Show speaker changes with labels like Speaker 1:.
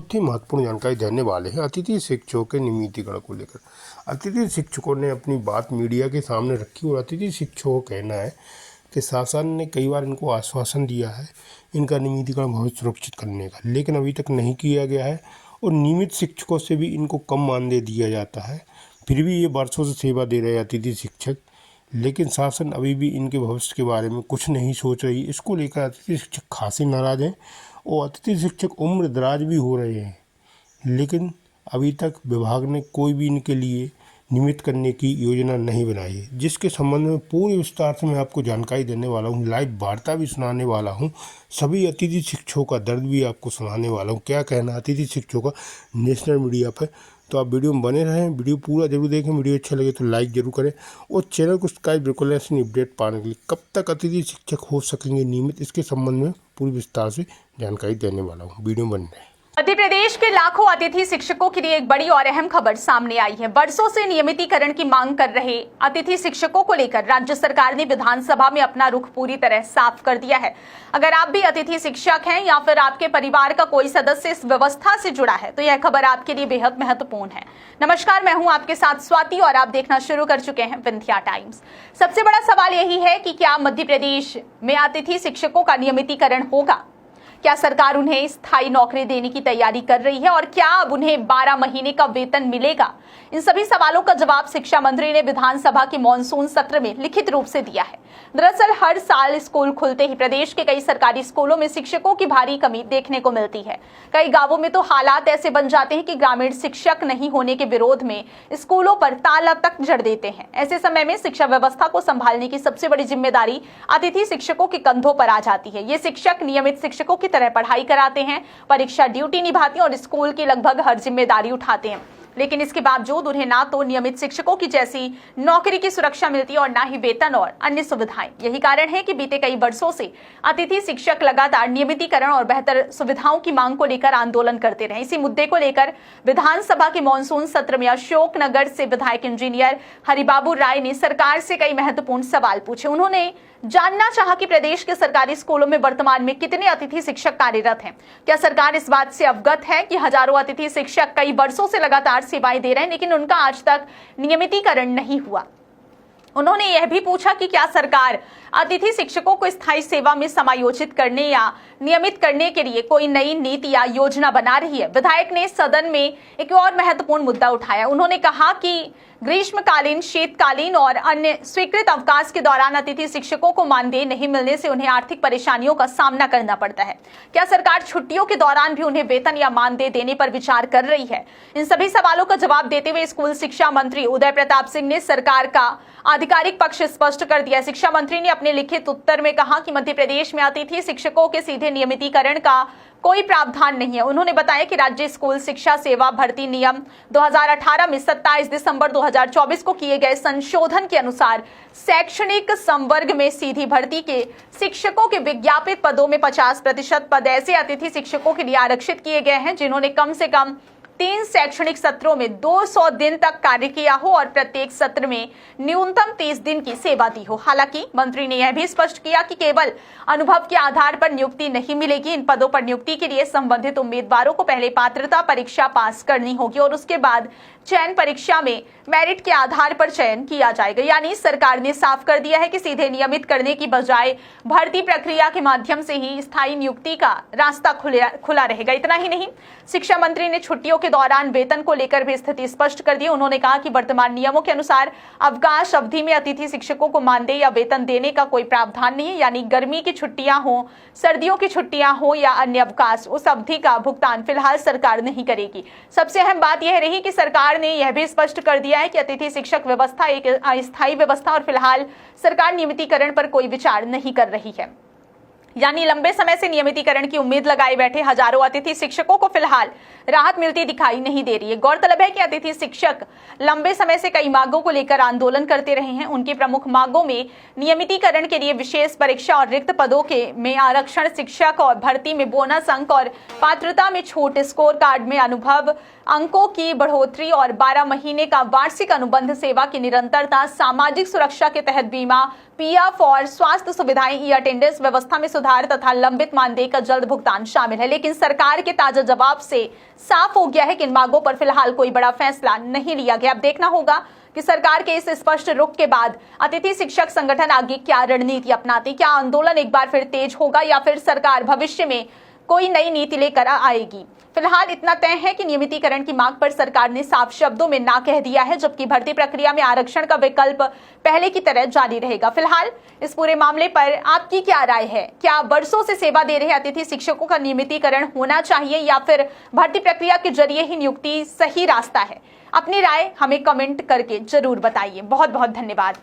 Speaker 1: बहुत ही महत्वपूर्ण जानकारी देने वाले हैं अतिथि शिक्षकों के नियमितीकरण को लेकर। अतिथि शिक्षकों ने अपनी बात मीडिया के सामने रखी और अतिथि शिक्षकों का कहना है कि शासन ने कई बार इनको आश्वासन दिया है इनका नियमितीकरण भविष्य सुरक्षित करने का, लेकिन अभी तक नहीं किया गया है और नियमित शिक्षकों से भी इनको कम मानदेय दिया जाता है। फिर भी ये वर्षों से सेवा दे रहे अतिथि शिक्षक, लेकिन शासन अभी भी इनके भविष्य के बारे में कुछ नहीं सोच रही। इसको लेकर अतिथि शिक्षक खासी नाराज हैं और अतिथि शिक्षक उम्र दराज भी हो रहे हैं, लेकिन अभी तक विभाग ने कोई भी इनके लिए नियमित करने की योजना नहीं बनाई है, जिसके संबंध में पूरे विस्तार से मैं आपको जानकारी देने वाला हूँ। लाइव वार्ता भी सुनाने वाला हूँ, सभी अतिथि शिक्षकों का दर्द भी आपको सुनाने वाला हूँ। क्या कहना अतिथि शिक्षकों का नेशनल मीडिया पर, तो आप वीडियो में बने रहें, वीडियो पूरा जरूर देखें। वीडियो अच्छा लगे तो लाइक जरूर करें और चैनल को सब्सक्राइब बिल्कुल ऐसे अपडेट पाने के लिए। कब तक अतिथि शिक्षक हो सकेंगे नियमित, इसके संबंध में पूरी विस्तार से जानकारी देने वाला हूँ। वीडियो में बने रहें।
Speaker 2: मध्य प्रदेश के लाखों अतिथि शिक्षकों के लिए एक बड़ी और अहम खबर सामने आई है। वर्षों से नियमितीकरण की मांग कर रहे अतिथि शिक्षकों को लेकर राज्य सरकार ने विधानसभा में अपना रुख पूरी तरह साफ कर दिया है। अगर आप भी अतिथि शिक्षक हैं या फिर आपके परिवार का कोई सदस्य इस व्यवस्था से जुड़ा है तो यह खबर आपके लिए बेहद महत्वपूर्ण है। नमस्कार, मैं हूं आपके साथ स्वाति और आप देखना शुरू कर चुके हैं विंध्या टाइम्स। सबसे बड़ा सवाल यही है कि क्या मध्य प्रदेश में अतिथि शिक्षकों का नियमितीकरण होगा? क्या सरकार उन्हें स्थायी नौकरी देने की तैयारी कर रही है और क्या अब उन्हें 12 महीने का वेतन मिलेगा? इन सभी सवालों का जवाब शिक्षा मंत्री ने विधानसभा के मॉनसून सत्र में लिखित रूप से दिया है। दरअसल हर साल स्कूल खुलते ही प्रदेश के कई सरकारी स्कूलों में शिक्षकों की भारी कमी देखने को मिलती है। कई गांवों में तो हालात ऐसे बन जाते हैं कि ग्रामीण शिक्षक नहीं होने के विरोध में स्कूलों पर ताला तक जड़ देते हैं। ऐसे समय में शिक्षा व्यवस्था को संभालने की सबसे बड़ी जिम्मेदारी अतिथि शिक्षकों के कंधों पर आ जाती है। ये शिक्षक नियमित शिक्षकों की तरह पढ़ाई कराते हैं, परीक्षा ड्यूटी निभाते हैं और स्कूल की लगभग हर जिम्मेदारी उठाते हैं, लेकिन इसके बावजूद उन्हें ना तो नियमित शिक्षकों की जैसी नौकरी की सुरक्षा मिलती है और ना ही वेतन और अन्य सुविधाएं। यही कारण है कि बीते कई वर्षों से अतिथि शिक्षक लगातार नियमितीकरण और बेहतर सुविधाओं की मांग को लेकर आंदोलन करते रहे। इसी मुद्दे को लेकर विधानसभा के मॉनसून सत्र में अशोकनगर से विधायक इंजीनियर हरिबाबू राय ने सरकार से कई महत्वपूर्ण सवाल पूछे। उन्होंने जानना चाहा कि प्रदेश के सरकारी स्कूलों में वर्तमान में कितने अतिथि शिक्षक कार्यरत हैं। क्या सरकार इस बात से अवगत है कि हजारों अतिथि शिक्षक कई वर्षों से लगातार सेवाएं दे रहे हैं, लेकिन उनका आज तक नियमितीकरण नहीं हुआ। उन्होंने यह भी पूछा कि क्या सरकार अतिथि शिक्षकों को स्थायी सेवा में समायोजित करने या नियमित करने के लिए कोई नई नीति या योजना बना रही है। विधायक ने सदन में एक और महत्वपूर्ण मुद्दा उठाया। उन्होंने कहा कि ग्रीष्मकालीन, शीतकालीन और अन्य स्वीकृत अवकाश के दौरान अतिथि शिक्षकों को मानदेय नहीं मिलने से उन्हें आर्थिक परेशानियों का सामना करना पड़ता है। क्या सरकार छुट्टियों के दौरान भी उन्हें वेतन या मानदेय देने पर विचार कर रही है? इन सभी सवालों का जवाब देते हुए स्कूल शिक्षा मंत्री उदय प्रताप सिंह ने सरकार का आधिकारिक पक्ष स्पष्ट कर दिया। शिक्षा मंत्री ने अपने लिखित उत्तर में कहा कि मध्य प्रदेश में अतिथि शिक्षकों के सीधे नियमितीकरण का कोई प्रावधान नहीं है। उन्होंने बताया कि राज्य स्कूल शिक्षा सेवा भर्ती नियम 2018 में 27 दिसंबर 2024 को किए गए संशोधन के अनुसार शैक्षणिक संवर्ग में सीधी भर्ती के शिक्षकों के विज्ञापित पदों में 50% पद ऐसे अतिथि शिक्षकों के लिए आरक्षित किए गए हैं जिन्होंने कम से कम 3 शैक्षणिक सत्रों में 200 दिन तक कार्य किया हो और प्रत्येक सत्र में न्यूनतम 30 दिन की सेवा दी हो। हालांकि मंत्री ने यह भी स्पष्ट किया कि केवल अनुभव के आधार पर नियुक्ति नहीं मिलेगी। इन पदों पर नियुक्ति के लिए संबंधित उम्मीदवारों को पहले पात्रता परीक्षा पास करनी होगी और उसके बाद चयन परीक्षा में मेरिट के आधार पर चयन किया जाएगा। यानी सरकार ने साफ कर दिया है कि सीधे नियमित करने की बजाय भर्ती प्रक्रिया के माध्यम से ही स्थायी नियुक्ति का रास्ता खुला रहेगा। इतना ही नहीं, शिक्षा मंत्री ने छुट्टियों के दौरान वेतन को लेकर भी स्थिति स्पष्ट कर दी। उन्होंने कहा कि वर्तमान नियमों के अनुसार अवकाश अवधि में अतिथि शिक्षकों को मानदेय या वेतन देने का कोई प्रावधान नहीं है। यानी गर्मी की छुट्टियां हो, सर्दियों की छुट्टियां हो या अन्य अवकाश, उस अवधि का भुगतान फिलहाल सरकार नहीं करेगी। सबसे अहम बात यह रही कि सरकार ने यह भी स्पष्ट कर दिया है कि अतिथि शिक्षक व्यवस्था एक अस्थायी व्यवस्था और फिलहाल सरकार नियमितीकरण पर कोई विचार नहीं कर रही है। यानी लंबे समय से नियमितीकरण की उम्मीद लगाए बैठे हजारों अतिथि शिक्षकों को फिलहाल राहत मिलती दिखाई नहीं दे रही है। गौरतलब है कि अतिथि शिक्षक लंबे समय से कई मांगों को लेकर आंदोलन करते रहे हैं। उनकी प्रमुख मांगों में नियमितीकरण के लिए विशेष परीक्षा और रिक्त पदों के में आरक्षण, शिक्षक और भर्ती में बोनस अंक और पात्रता में छूट, स्कोर कार्ड में अनुभव अंकों की बढ़ोतरी और 12 महीने का वार्षिक अनुबंध सेवा की निरंतरता, सामाजिक सुरक्षा के तहत बीमा, पीएफ और स्वास्थ्य सुविधाएं, ई अटेंडेंस व्यवस्था में सुधार तथा लंबित मानदेय का जल्द भुगतान शामिल है। लेकिन सरकार के ताजा जवाब से साफ हो गया है कि इन मांगों पर फिलहाल कोई बड़ा फैसला नहीं लिया गया। अब देखना होगा कि सरकार के इस स्पष्ट रुख के बाद अतिथि शिक्षक संगठन आगे क्या रणनीति अपनाती। क्या आंदोलन एक बार फिर तेज होगा या फिर सरकार भविष्य में कोई नई नीति लेकर आएगी। फिलहाल इतना तय है कि नियमितीकरण की मांग पर सरकार ने साफ शब्दों में ना कह दिया है, जबकि भर्ती प्रक्रिया में आरक्षण का विकल्प पहले की तरह जारी रहेगा। फिलहाल इस पूरे मामले पर आपकी क्या राय है? क्या वर्षों से सेवा दे रहे अतिथि शिक्षकों का नियमितीकरण होना चाहिए या फिर भर्ती प्रक्रिया के जरिए ही नियुक्ति सही रास्ता है? अपनी राय हमें कमेंट करके जरूर बताइए। बहुत बहुत धन्यवाद।